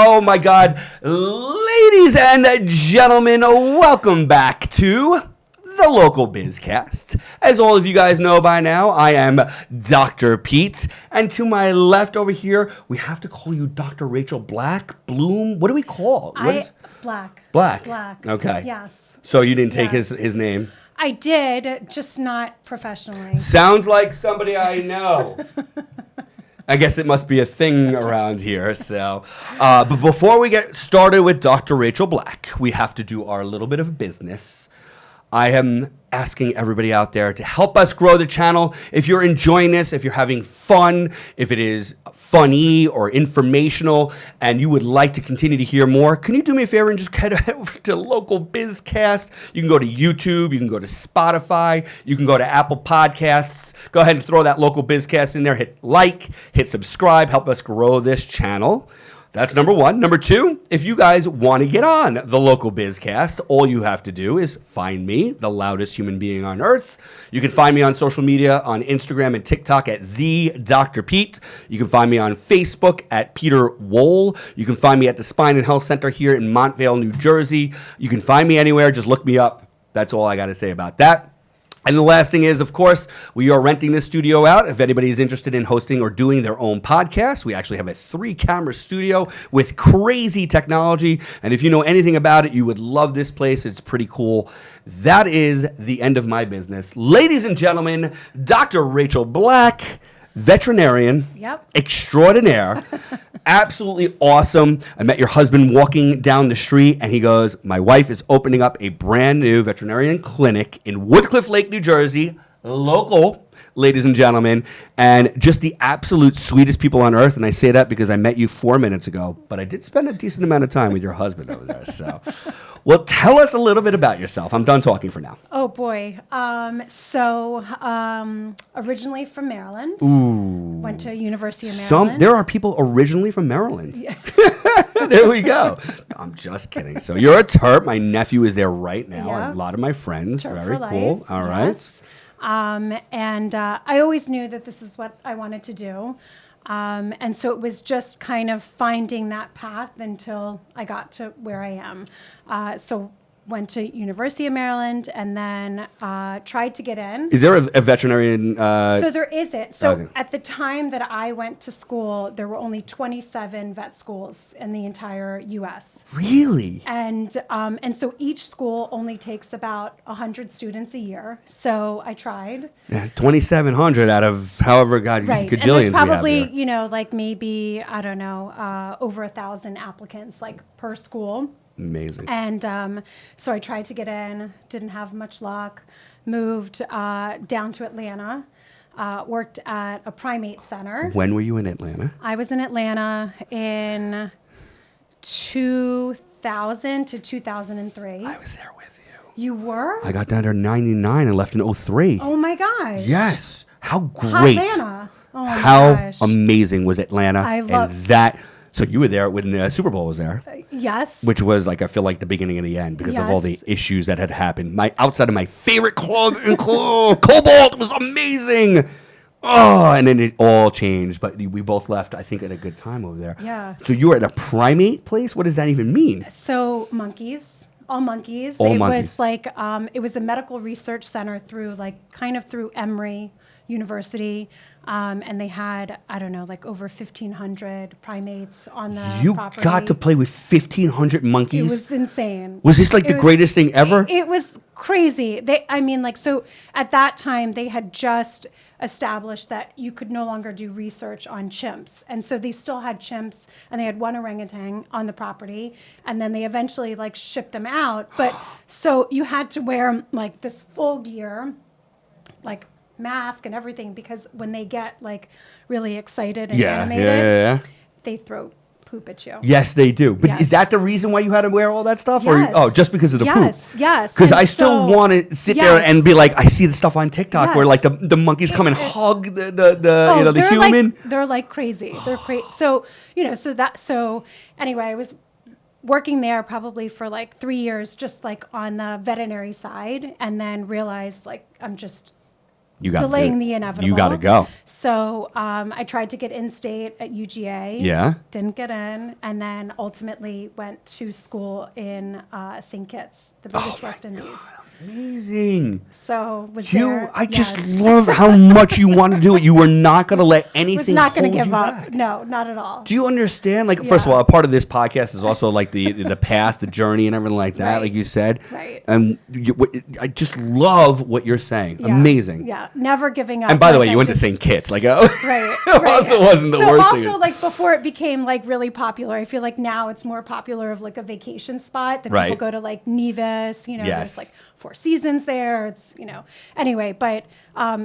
Oh my God. Ladies and gentlemen, welcome back to the Local Bizcast. As all of you guys know by now, I am Dr. Pete. And to my left over here, we have to call you Dr. Rachel Black, Bloom. What do we call? Black. Black. Black. Okay. Yes. So you didn't take his name? I did, just not professionally. Sounds like somebody I know. I guess it must be a thing around here. So, but before we get started with Dr. Rachel Black, we have to do our little bit of business. I am asking everybody out there to help us grow the channel. If you're enjoying this, if you're having fun, if it is funny or informational, and you would like to continue to hear more, can you do me a favor and just head over to Local Bizcast? You can go to YouTube, you can go to Spotify, you can go to Apple Podcasts. Go ahead and throw that Local Bizcast in there. Hit like, hit subscribe, help us grow this channel. That's number one. Number two, if you guys want to get on the Local Bizcast, all you have to do is find me, the loudest human being on earth. You can find me on social media, on Instagram and TikTok at the Dr. Pete. You can find me on Facebook at Peter Wohl. You can find me at the Spine and Health Center here in Montvale, New Jersey. You can find me anywhere. Just look me up. That's all I got to say about that. And the last thing is, of course, we are renting this studio out. If anybody is interested in hosting or doing their own podcast, we actually have a 3-camera studio with crazy technology. And if you know anything about it, you would love this place. It's pretty cool. That is the end of my business. Ladies and gentlemen, Dr. Rachel Black, veterinarian, extraordinaire, absolutely awesome. I met your husband walking down the street, and he goes, my wife is opening up a brand new veterinarian clinic in Woodcliff Lake, New Jersey, local, ladies and gentlemen, and just the absolute sweetest people on earth. And I say that because I met you 4 minutes ago, but I did spend a decent amount of time with your husband over there. So, well, tell us a little bit about yourself. I'm done talking for now. Oh, boy. Originally from Maryland. Ooh. Went to University of Maryland. There are people originally from Maryland. Yeah. There we go. I'm just kidding. So you're a Terp. My nephew is there right now. Yeah. A lot of my friends. Terp Very cool. Life. All right. Yes. I always knew that this is what I wanted to do. And so it was just kind of finding that path until I got to where I am. So went to University of Maryland and then tried to get in. Is there a veterinarian? So there isn't. So okay. At the time that I went to school, there were only 27 vet schools in the entire U.S. Really? And so each school only takes about 100 students a year. So I tried. Yeah, 2,700 out of however right. gajillions and there's probably, we have here. like maybe, I don't know, over 1,000 applicants like per school. Amazing. And so I tried to get in, didn't have much luck, moved down to Atlanta, worked at a primate center. When were you in Atlanta? I was in Atlanta in 2000 to 2003. I was there with you. You were? I got down there in 99 and left in 03. Oh my gosh. Yes. How great. Atlanta. Oh my How gosh. amazing was Atlanta? I love that. So you were there when the Super Bowl was there. Yes. Which was I feel like the beginning of the end because of all the issues that had happened. Outside of my favorite club in Cobalt was amazing. Oh, and then it all changed. But we both left, I think, at a good time over there. Yeah. So you were at a primate place? What does that even mean? So monkeys. All monkeys. Was like it was a medical research center through Emory University, and they had over 1,500 primates on the property. You got to play with 1,500 monkeys. It was insane. Was this the greatest thing ever? It was crazy. So at that time they had just established that you could no longer do research on chimps. And so they still had chimps, and they had one orangutan on the property, and then they eventually shipped them out. But so you had to wear this full gear, mask and everything, because when they get really excited and animated, they throw poop at you. Yes, they do. But yes. Is that the reason why you had to wear all that stuff? Yes. Or just because of the poop? Yes. Because I still want to sit there and be I see the stuff on TikTok where the monkeys come and hug the human. They're crazy. They're crazy. So, so anyway, I was working there probably for 3 years, just on the veterinary side, and then realized I'm just delaying the inevitable. You got to go. So I tried to get in-state at UGA. Yeah. Didn't get in, and then ultimately went to school in St. Kitts, the British West Indies. Amazing. So there. I just yes. love how much you want to do it. You were not going to let anything Was not going to hold give you up. back. No, not at all. Do you understand? Like, first of all, a part of this podcast is also like the path, the journey, and everything like that, Right. like you said. Right. And I just love what you're saying. Yeah. Amazing. Yeah, never giving up. And by the Like, way, I you went to just- St. Kitts. Like, Right. it also wasn't the so worst also, thing. like, before it became, like, really popular, I feel like now it's more popular of, like, a vacation spot that Right. people go to, like, Nevis, Yes. there's, like, Four Seasons there. It's, anyway, but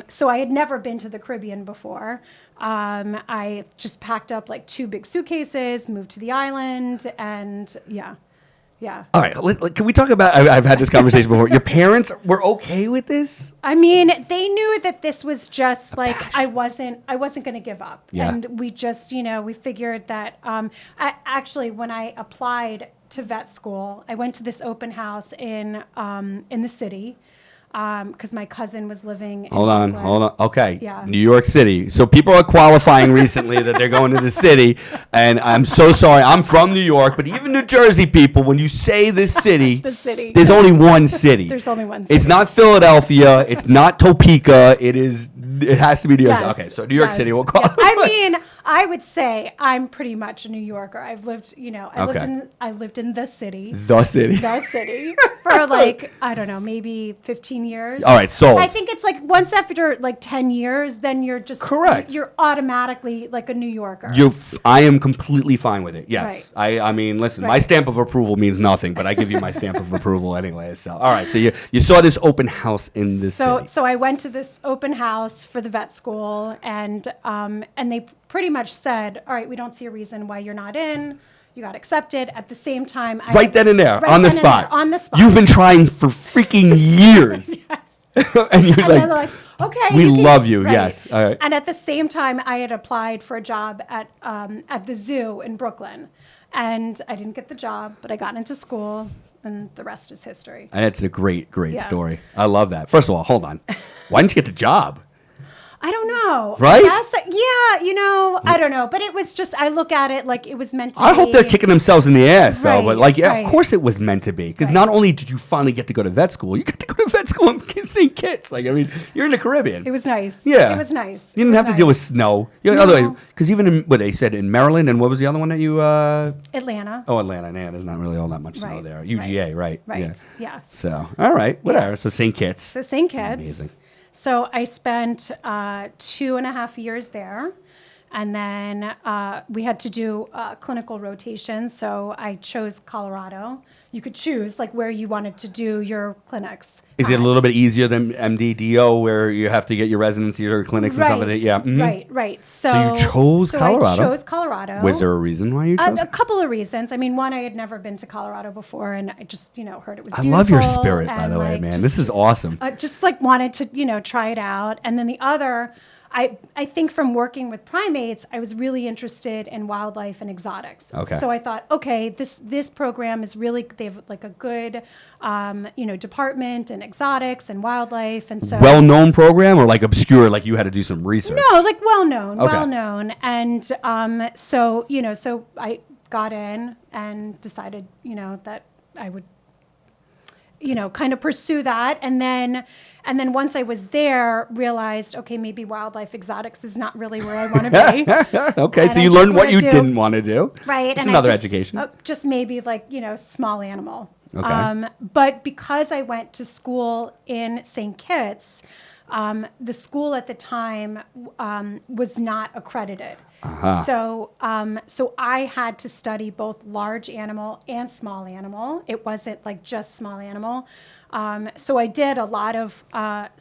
so I had never been to the Caribbean before. I just packed up, like, 2 big suitcases, moved to the island, and yeah. All right, can we talk about? I've had this conversation before. Your parents were okay with this? I mean, they knew that this was just like I wasn't going to give up, Yeah. and we just we figured that. Actually, when I applied to vet school, I went to this open house in the city because my cousin was living. Hold on. Okay. Yeah. New York City. So people are qualifying recently that they're going to the city, and I'm so sorry. I'm from New York, but even New Jersey people, when you say this city, The city. there's only one city. There's only one city. It's not Philadelphia. It's not Topeka. It has to be New York. Yes, Okay, so New York yes, City. We'll yeah. call it. I mean, I would say I'm pretty much a New Yorker. I've lived, Okay. I lived in the city. The city. The city for like, I don't know, maybe 15 years. All right, sold. I think it's like once after like 10 years, then you're just Correct. You're automatically like a New Yorker. I am completely fine with it. Yes. Right. I mean, listen, my Right. stamp of approval means nothing, but I give you my stamp of approval anyway. So, all right. So you saw this open house in this city. So I went to this open house for the vet school, and they pretty much said, all right, we don't see a reason why you're not in. You got accepted. At the same time, Right then and there, right on the then and spot. there, on the spot. You've been trying for freaking years. Yes. And you're And then they're like, okay. we you can- love you. right. Yes. All right. And at the same time, I had applied for a job at the zoo in Brooklyn, and I didn't get the job, but I got into school, and the rest is history. And it's a great Yeah. story. I love that. First of all, hold on. Why didn't you get the job? I don't know. Right? Yes, yeah, I don't know. But it was just, I look at it like it was meant to be. I hope they're kicking themselves in the ass, though. But, Right, like, yeah, right. of course it was meant to be. Because Right. not only did you finally get to go to vet school, you got to go to vet school in St. Kitts. Like, I mean, you're in the Caribbean. It was nice. Yeah. It was nice. You didn't have to deal with snow. No. Because even in, what they said in Maryland, and what was the other one that you? Atlanta. Oh, Atlanta. Yeah, there's not really all that much snow Right, there. UGA, right? Right. Yes. Yes. So, all right, whatever. Yes. So St. Kitts. So St. Kitts. Amazing. So I spent 2.5 years there. And then we had to do clinical rotations. So I chose Colorado. You could choose like where you wanted to do your clinics. Is it a at. little bit easier than MD/DO, where you have to get your residency or clinics and stuff like that? Yeah. Mhm. Right. So you chose Colorado? I chose Colorado. Was there a reason why you chose? A couple of reasons. I mean, one, I had never been to Colorado before, and I just, heard it was I love your beautiful, spirit, by and, the way, like, man. just- This is awesome. just like wanted to, try it out. And then the other, I think from working with primates, I was really interested in wildlife and exotics. Okay. So I thought, okay, this program is really, they have like a good, department in exotics and wildlife. And so. Well-known program or like obscure, like you had to do some research? No, like well-known, Okay. well-known. And so I got in and decided, that I would, kind of pursue that. And then once I was there, realized, okay, maybe wildlife exotics is not really where I want to be. Okay, And so I you just learned what wanna you do- didn't want to do. Right. It's and another I just, education. just maybe like, small animal. Okay. But because I went to school in St. Kitts, the school at the time was not accredited. Uh-huh. So I had to study both large animal and small animal. It wasn't like just small animal. So I did a lot of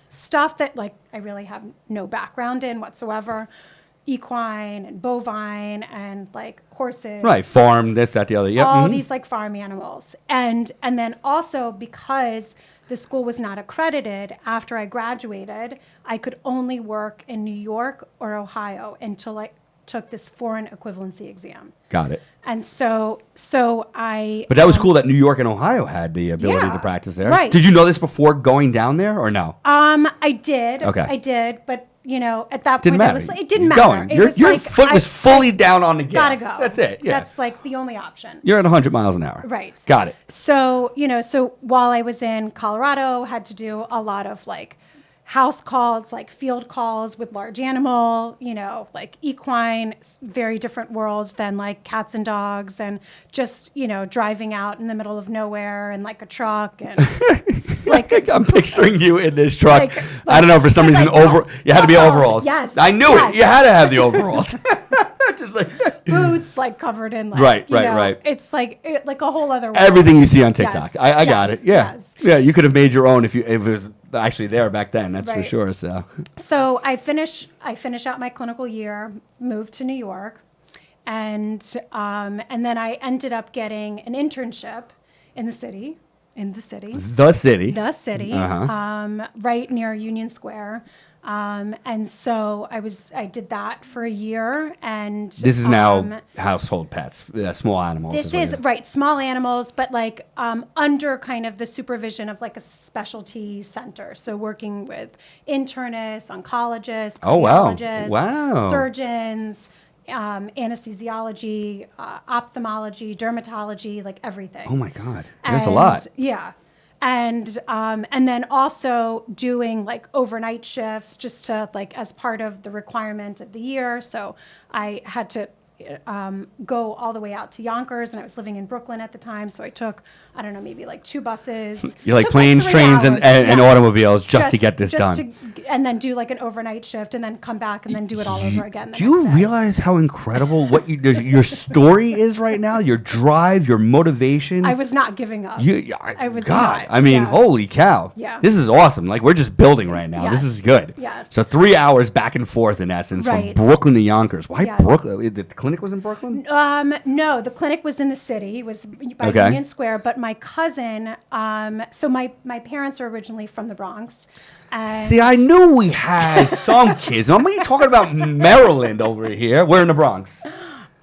stuff that like I really have no background in whatsoever. Equine and bovine and like horses. Right, farm, this, that, the other. Yep. All mhm. these like farm animals. And then also because the school was not accredited, after I graduated, I could only work in New York or Ohio until took this foreign equivalency exam. Got it. And so I. But that was cool that New York and Ohio had the ability Yeah, to practice there. right. Did you know this before going down there or no? I did. Okay. I did, but at that Didn't point, matter. it didn't You're matter. going. It was Your like, foot was fully down on the gotta gas. go. That's it. Yeah. That's like the only option. You're at 100 miles an hour. Right. Got it. So, so while I was in Colorado, had to do a lot of like house calls, like field calls with large animal, like equine, very different worlds than like cats and dogs, and just, driving out in the middle of nowhere in like a truck. And it's like, I'm picturing you in this truck. like- I don't know, for some reason, you had to be overalls. Yes. I knew Yes. it. You had to have the overalls. Just like boots like covered in like, Right. It's like like a whole other world. everything you see on TikTok. Yes. I got Yes. it. Yeah. Yes. Yeah, you could have made your own if it was actually there back then. That's for Right. sure. So I finish out my clinical year, moved to New York, and then I ended up getting an internship in the city, the city. right near Union Square. And so I did that for a year, and This is now household pets, small animals. this is right, small animals, but like under kind of the supervision of like a specialty center. So working with internists, oncologists, Oh, wow. cardiologists, Wow. surgeons, anesthesiology, ophthalmology, dermatology, like everything. Oh my God, there's a lot. Yeah. And then also doing like overnight shifts just to like as part of the requirement of the year. So I had to go all the way out to Yonkers, and I was living in Brooklyn at the time. So I took, I don't know, maybe like 2 buses. You like Took, planes, 3 trains, and hours. Yes. automobiles just to get this done. And then do like an overnight shift, and then come back and then do it all over again. Do you realize how incredible your story is right now? Your drive, your motivation. I was not giving up. I was God, not. I mean, Yeah. holy cow. Yeah. This is awesome. Like, we're just building right now. This Yes. is good. Yes. So 3 hours back and forth, in essence, Right. from Brooklyn to Yonkers. Why Yes. Brooklyn? The clinic was in Brooklyn? No, the clinic was in the city. It was by Okay. Union Square. But my cousin, so my parents are originally from the Bronx. And See, I knew we had some kids. I'm talking about Maryland over here. We're in the Bronx.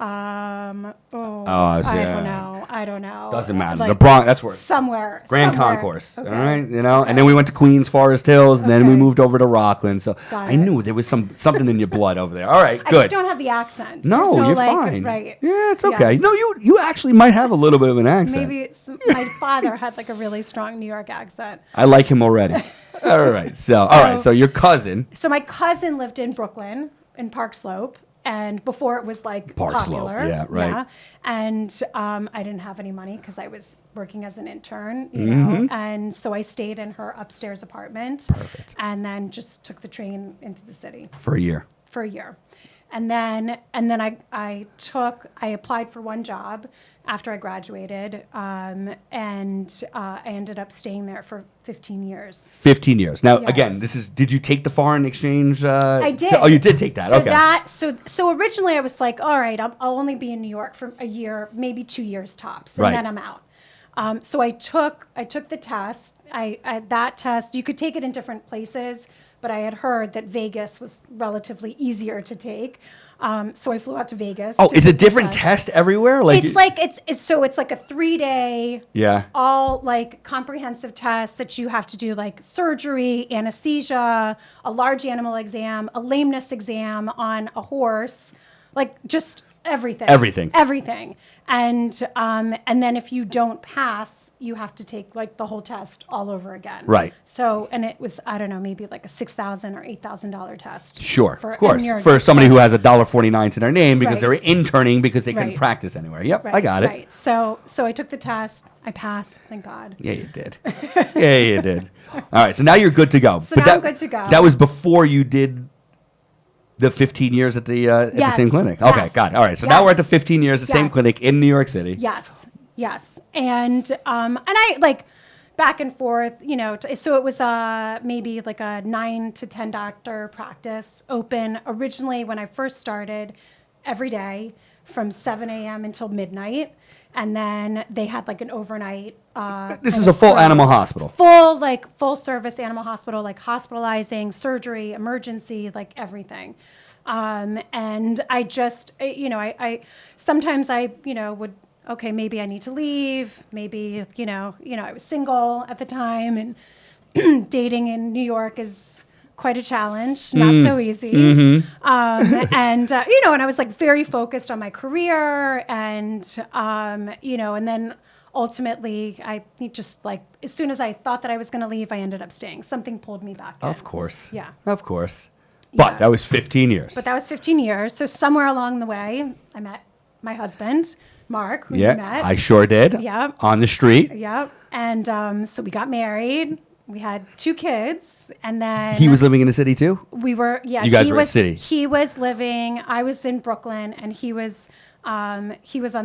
I yeah. I don't know. Doesn't matter. Like, The Bronx, that's where. somewhere. Grand somewhere. Concourse, Okay. all right, and then we went to Queens, Forest Hills, and then we Okay. moved over to Rockland. So Got I knew it. there was something in your blood over there. All right, I good. just don't have the accent. No, There's you're like, fine. Right. Yeah, it's okay. Yes. No, you actually might have a little bit of an accent. Maybe my father had like a really strong New York accent. I like him already. All right, so your cousin. So my cousin lived in Brooklyn, in Park Slope, and before it was like Park Slope, popular. yeah, right. And I didn't have any money because I was working as an intern, Mm-hmm. and so I stayed in her upstairs apartment. Perfect. And then just took the train into the city For a year. for a year. And then I applied for one job after I graduated, and I ended up staying there for 15 years. 15 years. Now, Yes. again, did you take the foreign exchange? I did. Oh, you did take that. So Okay. So originally I was like, all right, I'll only be in New York for a year, maybe 2 years tops, and Right. then I'm out. So I took the test. That test, you could take it in different places, but I had heard that Vegas was relatively easier to take. So I flew out to Vegas. Oh, to it's a take the different test everywhere? It's like a 3-day Yeah. all like comprehensive tests that you have to do, like surgery, anesthesia, a large animal exam, a lameness exam on a horse, like just everything. And then if you don't pass, you have to take like the whole test all over again. Right. So, and it was, I don't know, maybe like a $6,000 or $8,000 test. Sure, for- of course. and you're- For somebody who has $1.49 to their name because Right. they're interning because they couldn't Right. practice anywhere. Yep, I Right, got it. Right. So I took the test. I passed, thank God. Yeah, you did. Yeah, you did. All right, so now you're good to go. So now I'm good to go. That was before you did the 15 years at the Yes, same clinic. Okay, yes, got it. All right, so now we're at the yes, 15 years at the same yes. clinic in New York City. Yes. And I like back and forth, so it was maybe like a 9 to 10 doctor practice open originally when I first started every day from 7 a.m. until midnight. And then they had like an overnight. This is a full animal hospital. Full service animal hospital, like hospitalizing, surgery, emergency, like everything. And I just, I sometimes I, would, okay, maybe I need to leave. Maybe, I was single at the time, and dating in New York is quite a challenge, not so easy. And I was like very focused on my career, and and then ultimately I just like, as soon as I thought that I was going to leave, I ended up staying. Something pulled me back in. Of course. Yeah. Of course. But Yeah. that was 15 years. But that was 15 years. So somewhere along the way, I met my husband, Mark, who you yeah, met. I sure did. Yeah. On the street. Yep. And so we got married. We had 2 kids, and then He was living in the city too? we were. Yeah, You guys he were in was. the city. He was living. I was in Brooklyn, and he was on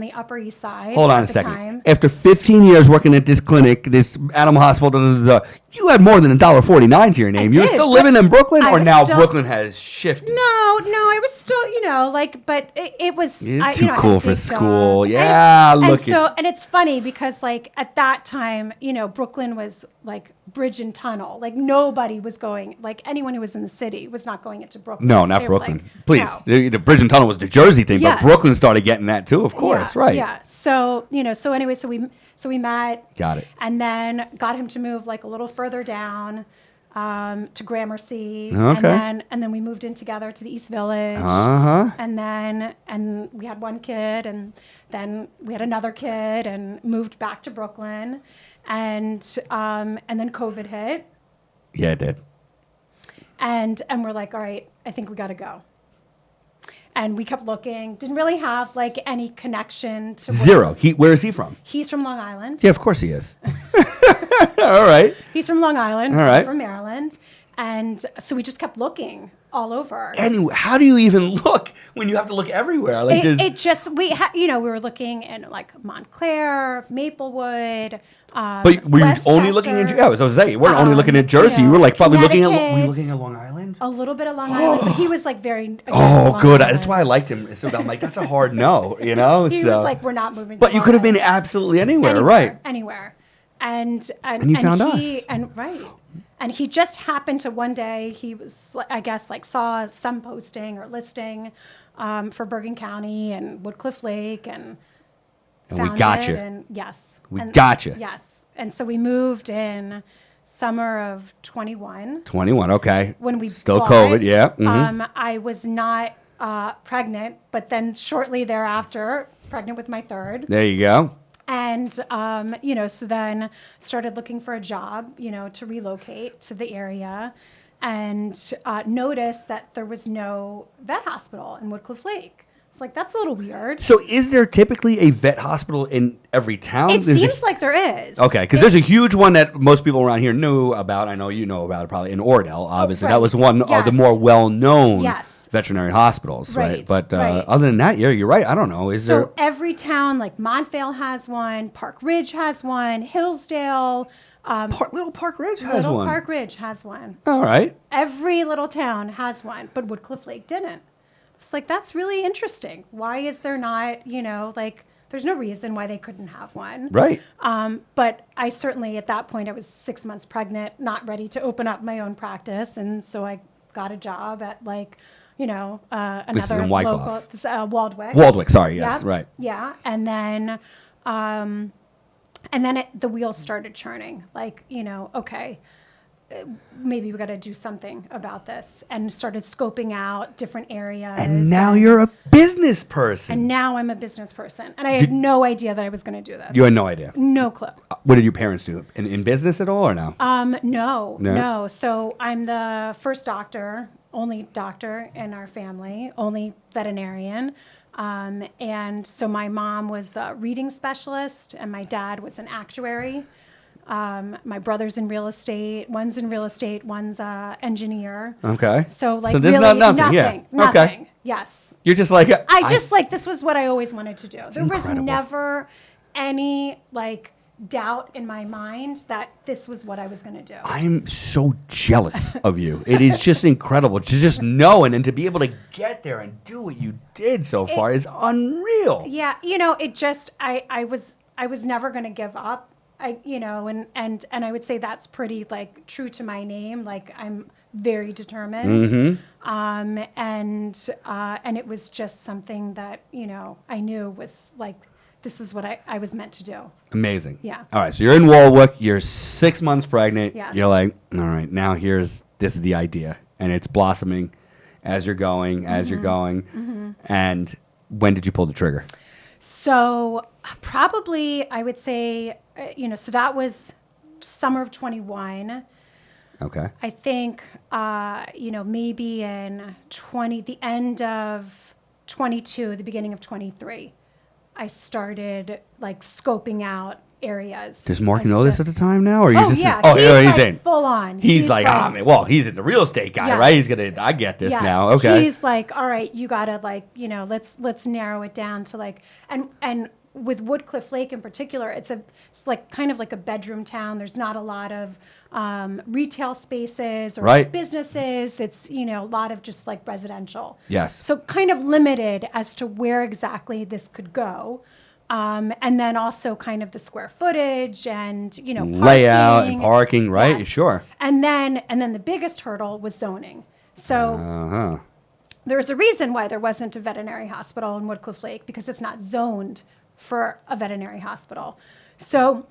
the Upper East Side. Hold on at a the second. time. After 15 years working at this clinic, this animal hospital, you had more than $1.49 to your name. You were did, still but living in Brooklyn, I or was now still- Brooklyn has shifted? No, I was still, but it was. You're I, too I had cool a for big school. dog. Yeah, and look so, at and it's funny because like at that time, Brooklyn was like bridge and tunnel. Like nobody was going. Like anyone who was in the city was not going into Brooklyn. No, not They were Brooklyn. like, Please. no. The Bridge and Tunnel was the Jersey thing, Yes. but Brooklyn started getting that too, of course, Yeah, right? Yeah. So so anyway, so we met. Got it. And then got him to move like a little further down. To Gramercy, Okay. and then we moved in together to the East Village, Uh-huh. and we had one kid, and then we had another kid, and moved back to Brooklyn, and then COVID hit, Yeah, it did. and we're like, all right, I think we got to go, and we kept looking, didn't really have like any connection to Zero. Where is he from? He's from Long Island. Yeah, of course he is. All right. He's from Long Island. All right. From Maryland, and so we just kept looking all over. Anyway, how do you even look when you have to look everywhere? Like, It just we were looking in like Montclair, Maplewood. but were you only looking in? Westchester, Yeah, I was going to say you weren't only looking at Jersey. You were like probably looking at. Were you Connecticut. looking at Long Island? A little bit of Long Island, but he was like very. against Oh, Long good. Island. That's why I liked him. So I'm like, that's a hard no, you know. He so. was like, we're not moving. But to you Long could have been Island. absolutely anywhere, Anywhere, right? Anywhere, and you found he, us. and right. And he just happened to one day, he was, I guess, like saw some posting or listing for Bergen County and Woodcliff Lake, and we found got it, you. And yes. We and, got you. Yes. And so we moved in summer of 21. 21. Okay. When we still bought, COVID. Yeah. Mhm. I was not pregnant, but then shortly thereafter, I was pregnant with my third. There you go. And, so then started looking for a job, to relocate to the area, and noticed that there was no vet hospital in Woodcliff Lake. It's like, that's a little weird. So, is there typically a vet hospital in every town? It seems like there is. Okay, because there's a huge one that most people around here knew about. I know you know about it probably in Ordell, obviously. right. That was one of the Yes. more well-known Yes. veterinary hospitals, right? Right, But right. other than that, yeah, you're right. I don't know. Is So there every town, like Montvale has one, Park Ridge has one, Hillsdale, Little Park Ridge has Little one? Park Ridge has one. All right. Every little town has one, but Woodcliff Lake didn't. It's like, that's really interesting. Why is there not, there's no reason why they couldn't have one. Right. But I certainly, at that point, I was 6 months pregnant, not ready to open up my own practice. And so I got a job at another This is in Wyckoff. local, Waldwick. Waldwick, sorry. Yes, Yeah, right. Yeah. And then the wheels started churning. Like, okay, maybe we got to do something about this, and started scoping out different areas. And now you're a business person. And now I'm a business person, and I had no idea that I was going to do this. You had no idea. No clue. What did your parents do? In business at all or no? No. So I'm the first only doctor in our family, only veterinarian. And so my mom was a reading specialist, and my dad was an actuary. My brother's in real estate. One's in real estate. One's a engineer. Okay. So like there's really nothing. Yeah. Nothing. Okay. Yes. You're just like I just like, this was what I always wanted to do. There was incredible. never any doubt in my mind that this was what I was going to do. I'm so jealous of you. It is just incredible to just know and to be able to get there and do what you did so far is unreal. Yeah, it just I was never going to give up and I would say that's pretty like true to my name. Like I'm very determined. And it was just something that, I knew was like, this is what I was meant to do. Amazing. Yeah. All right. So you're in Warwick. You're 6 months pregnant. Yes. You're like, all right, now this is the idea. And it's blossoming as you're going, And when did you pull the trigger? So probably I would say, so that was summer of 21. Okay. I think, maybe in the end of 22, the beginning of 23, I started like scoping out areas. Does Mark know this at the time now? Or he's he's like in. Full on. He's like, he's in the real estate guy, Yes. right? I get this now. Okay. He's like, all right, you gotta like, let's narrow it down to like, and with Woodcliff Lake in particular, it's like kind of like a bedroom town. There's not a lot of retail spaces or Right. businesses. It's, a lot of just like residential. Yes. So kind of limited as to where exactly this could go. And then also kind of the square footage and, layout and parking, right? Yes. Sure. And then the biggest hurdle was zoning. So there's a reason why there wasn't a veterinary hospital in Woodcliff Lake, because it's not zoned for a veterinary hospital. So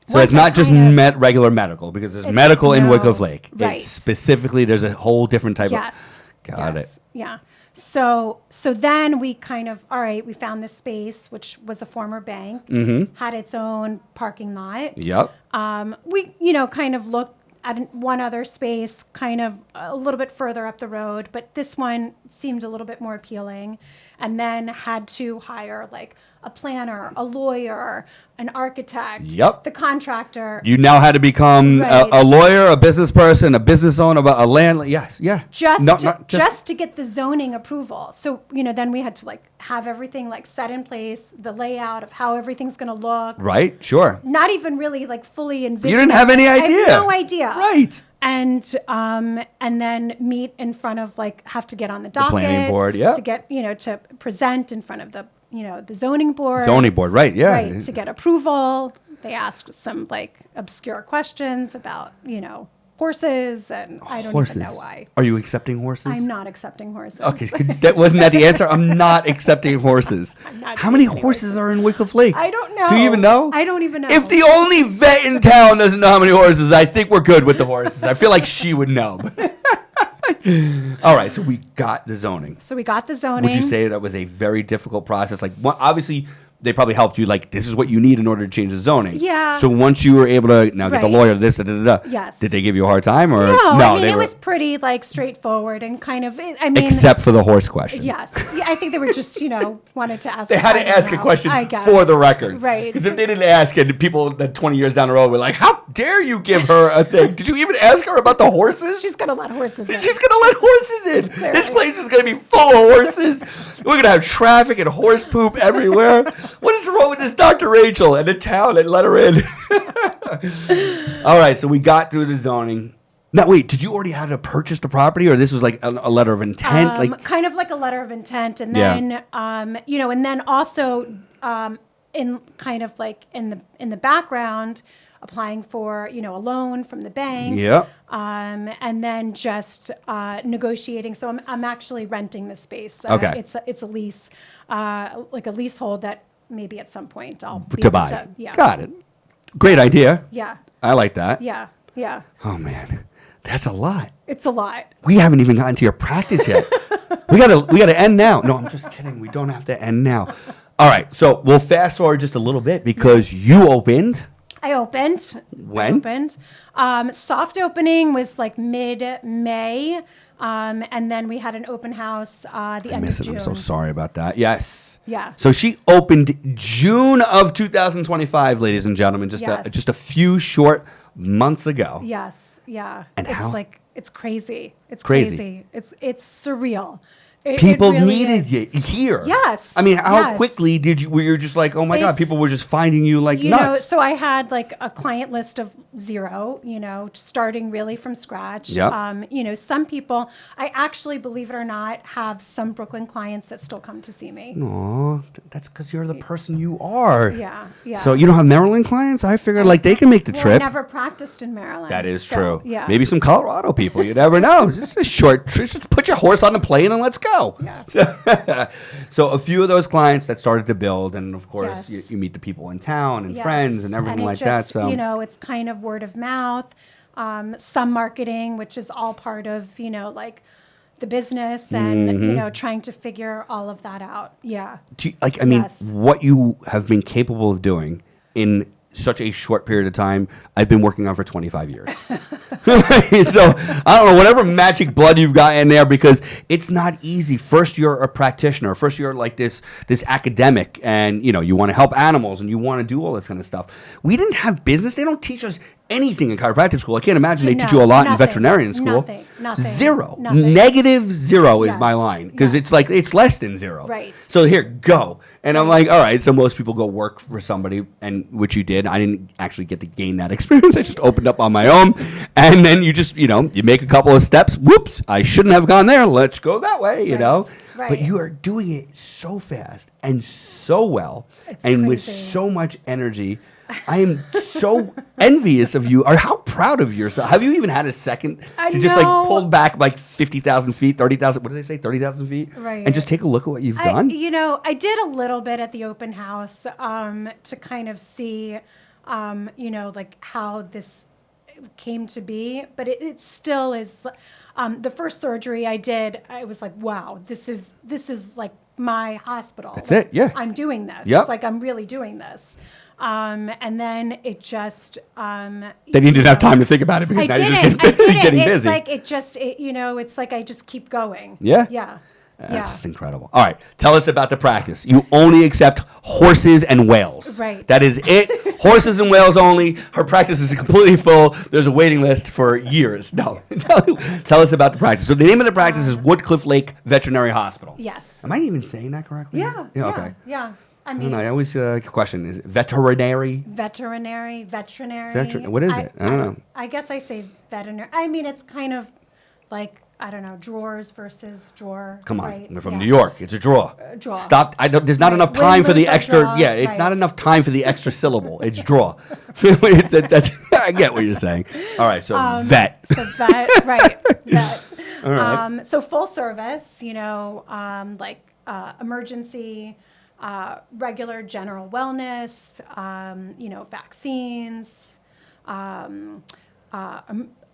it's not just regular medical, because there's medical in Woodcliff Lake. Right. It's specifically, there's a whole different type of... Got it. Yeah. So then we kind of, all right, we found this space, which was a former bank, had its own parking lot. Yep. We, kind of looked at one other space kind of a little bit further up the road, but this one seemed a little bit more appealing, and then had to hire like a planner, a lawyer, an architect, the contractor. You now had to become a lawyer, a business person, a business owner, a landlord. Yes, yeah. Just to get the zoning approval. So, then we had to like have everything like set in place, the layout of how everything's going to look. Right, sure. Not even really like fully envisioned. You didn't have any idea. I had no idea. Right. And then meet in front of have to get on the docket. The planning board, to get, to present in front of the zoning board. Zoning board, right, yeah. Right, to get approval. They asked some obscure questions about, horses, and I don't even know why. Are you accepting horses? I'm not accepting horses. Okay, wasn't that the answer? I'm not accepting horses. How many horses are in Woodcliff Lake? I don't know. Do you even know? I don't even know. If the only vet in town doesn't know how many horses, I think we're good with the horses. I feel like she would know. All right, so we got the zoning. Would you say that was a very difficult process? Obviously, they probably helped you, this is what you need in order to change the zoning. Yeah. So once you were able to get the lawyer, this, Yes. Did they give you a hard time? Or no, it was pretty straightforward and kind of, except for the horse question. Yes. Yeah, I think they were just, wanted to ask. They had to ask a question for the record. Right. Because if they didn't ask, and people that 20 years down the road were like, how dare you give her a thing? Did you even ask her about the horses? She's going to let horses in. She's going to let horses in. Clearly. This place is going to be full of horses. We're going to have traffic and horse poop everywhere. What is wrong with this Dr. Rachel and the town and let her in? All right, so we got through the zoning. Now, wait, did you already have to purchase the property, or this was like a letter of intent? Kind of like a letter of intent, and then and then also in kind of in the background, applying for a loan from the bank. Yeah. And then just negotiating. So I'm actually renting the space. Okay. It's a lease, like a leasehold that maybe at some point I'll be to able buy. to. Yeah. Got it. Great idea. Yeah. I like that. Yeah. Yeah. Oh man, that's a lot. It's a lot. We haven't even gotten to your practice yet. we gotta end now. No, I'm just kidding. We don't have to end now. All right, so we'll fast forward just a little bit because you opened. I opened. When? Soft opening was mid-May, and then we had an open house the end of June. I'm so sorry about that. Yes. Yeah. So she opened June of 2025, ladies and gentlemen, just a few short months ago. Yes. Yeah. And it's how? it's crazy. It's Crazy. crazy. It's surreal. People really needed is. you here. Yes. I mean, how yes. quickly were you just like, oh my God, It's- people were just finding you like You know, nuts. so I had like a client list of 0, you know, starting really from scratch. Yep. You know, some people, I actually, believe it or not, have some Brooklyn clients that still come to see me. Aw, that's because you're the person you are. Yeah, yeah. So you don't have Maryland clients? I figured like they can make the Well, I trip. never practiced in Maryland. That is so, true. Yeah. Maybe some Colorado people. You never know. Just a short trip. Just put your horse on the plane and let's go. Yeah. So a few of those clients that started to build, and of course Yes. you meet the people in town and Yes. friends and everything it like that. just, So you know, it's kind of word of mouth, some marketing, which is all part of, you know, like the business and, Mm-hmm. you know, trying to figure all of that out. Yeah. I mean, Yes. what you have been capable of doing in such a short period of time, I've been working on for 25 years. So I don't know, whatever magic blood you've got in there, because it's not easy. First, you're a practitioner. First, you're like this academic, and you know you want to help animals and you want to do all this kind of stuff. We didn't have business. They don't teach us anything in chiropractic school. I can't imagine they teach you a lot in nothing, veterinarian school. Nothing. Zero. Nothing. -0 is Yes, my line, because yes. it's like it's less than 0. Right. So here, go. And I'm like, all right. So most people go work for somebody, and which you did. I didn't actually get to gain that experience. I just opened up on my own, and then you just, you know, you make a couple of steps. Whoops! I shouldn't have gone there. Let's go that way. You Right, know. right. But you are doing it so fast and so well, It's and with crazy. so much energy. I am so envious of you. Or how proud of yourself. Have you even had a second I to just like know. pull back like 50,000 feet, 30,000? What do they say? 30,000 feet, Right. And just take a look at what you've done. You know, I did a little bit at the open house to kind of see, you know, like how this came to be, but it still is. The first surgery I did, I was like, wow, this is like my hospital. That's Like, it, yeah. I'm doing this. Yep. Like I'm really doing this. And then it just. Then you didn't have time to think about it because I now didn't. you're just I didn't. getting It's busy. like you know, it's like I just keep going. Yeah? Yeah. That's Yeah. just incredible. All right, tell us about the practice. You only accept horses and whales. Right. That is it. Horses and whales only. Her practice is completely full. There's a waiting list for years. No. Tell us about the practice. So the name of the practice is Woodcliff Lake Veterinary Hospital. Yes. Am I even saying that correctly? Yeah. Okay. Yeah. I I mean, don't know. I always question, is it veterinary? veterinary. What is it? I don't know. I guess I say veterinary. I mean, it's kind of like, I don't know, drawers versus drawer. Come on, right? we're from Yeah. New York. It's a draw. Draw. Stop. There's not Right. enough time for the Windows are extra. draw, Yeah, it's not right. enough time for the extra syllable. It's draw. I get what you're saying. All right, so vet. So vet, right, vet. All right. So full service, you know, like emergency, regular general wellness, you know, vaccines,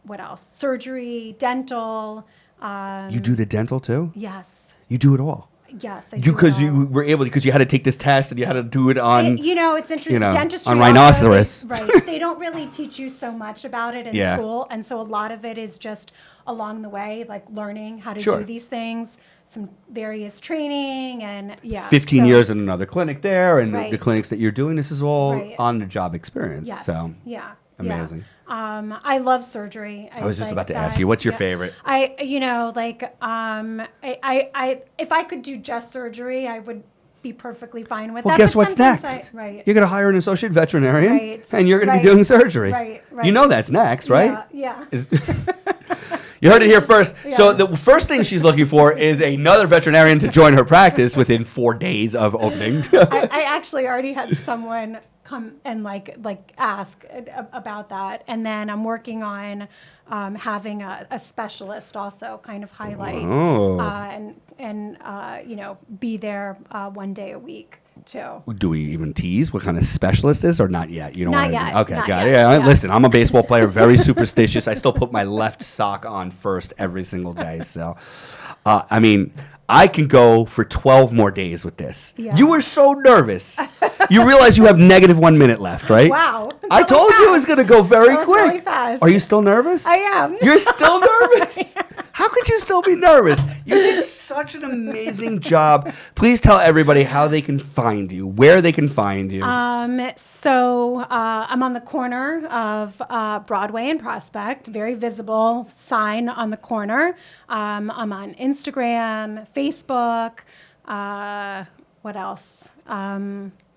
what else? Surgery, dental. You do the dental too? Yes. You do it all. Yes, I do. Because it all. you were able, because you had to take this test and you had to do it on. You know, it's interesting. you know, Dentistry on also, rhinoceros. right. They don't really teach you so much about it in Yeah. school. And so a lot of it is just along the way, like learning how to Sure. do these things, some various training, and yeah. 15 so- years in another clinic there, and the Right. clinics that you're doing. This is all Right. on the job experience. Yes. So Yeah. amazing. Yeah. I love surgery. I was just like about to that. ask you, what's your Yeah. favorite? You know, like, if I could do just surgery, I would be perfectly fine with Well, that. guess but what's sometimes next? Right. You're going to hire an associate veterinarian, Right. and you're going to Right. be doing surgery. Right. You know that's next, right? Yeah. Is- You heard it here first. So Yes. the first thing she's looking for is another veterinarian to join her practice within 4 days of opening. I actually already had someone come and like ask about that, and then I'm working on having a specialist also kind of highlight Oh. and you know, be there 1 day a week too. Do we even tease what kind of specialist is, or not yet? You don't Not want yet, to. Okay, not got it. yet, Yeah, yeah. listen, I'm a baseball player, very superstitious. I still put my left sock on first every single day. So, I mean, I can go for 12 more days with this. Yeah. You were so nervous. You realize you have -1 minute left, right? Wow. I That told was you it was fast. going to go very That was quick. really fast. Are you still nervous? I am. You're still nervous? How could you still be nervous? You did such an amazing job. Please tell everybody how they can find you, where they can find you. So I'm on the corner of Broadway and Prospect, very visible sign on the corner. I'm on Instagram, Facebook. What else?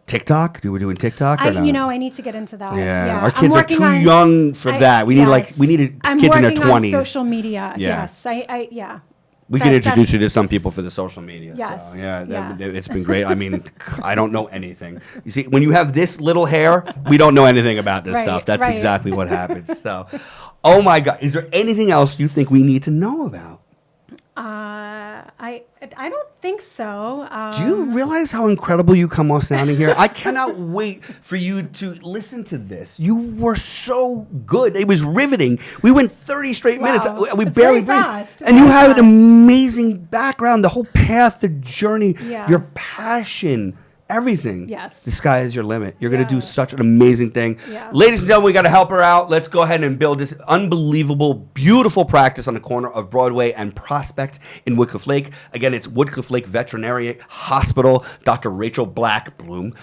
TikTok? We're doing TikTok? Or no? I need to get into that. Yeah, our kids are too young for that. We need kids in their 20s. I'm working on social media. Yeah. Yes, We can introduce you to some people for the social media. Yes. So, it's been great. I mean, I don't know anything. You see, when you have this little hair, we don't know anything about this stuff. That's exactly what happens. So, oh my God, is there anything else you think we need to know about? I don't think so. Do you realize how incredible you come off sounding here? I cannot wait for you to listen to this. You were so good. It was riveting. We went 30 straight minutes. We barely breathed. And you have an amazing background, the whole path, the journey, your passion. Everything. Yes. The sky is your limit. You're going to do such an amazing thing. Yeah. Ladies and gentlemen, we got to help her out. Let's go ahead and build this unbelievable, beautiful practice on the corner of Broadway and Prospect in Woodcliff Lake. Again, it's Woodcliff Lake Veterinary Hospital. Dr. Rachel Blackbloom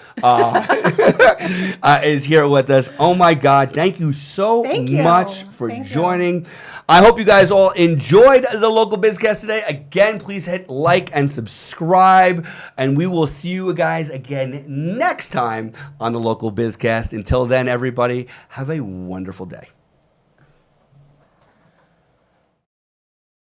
is here with us. Oh my God. Thank you so much for joining. I hope you guys all enjoyed the Local Bizcast today. Again, please hit like and subscribe, and we will see you guys again next time on the Local Bizcast. Until then, everybody, have a wonderful day.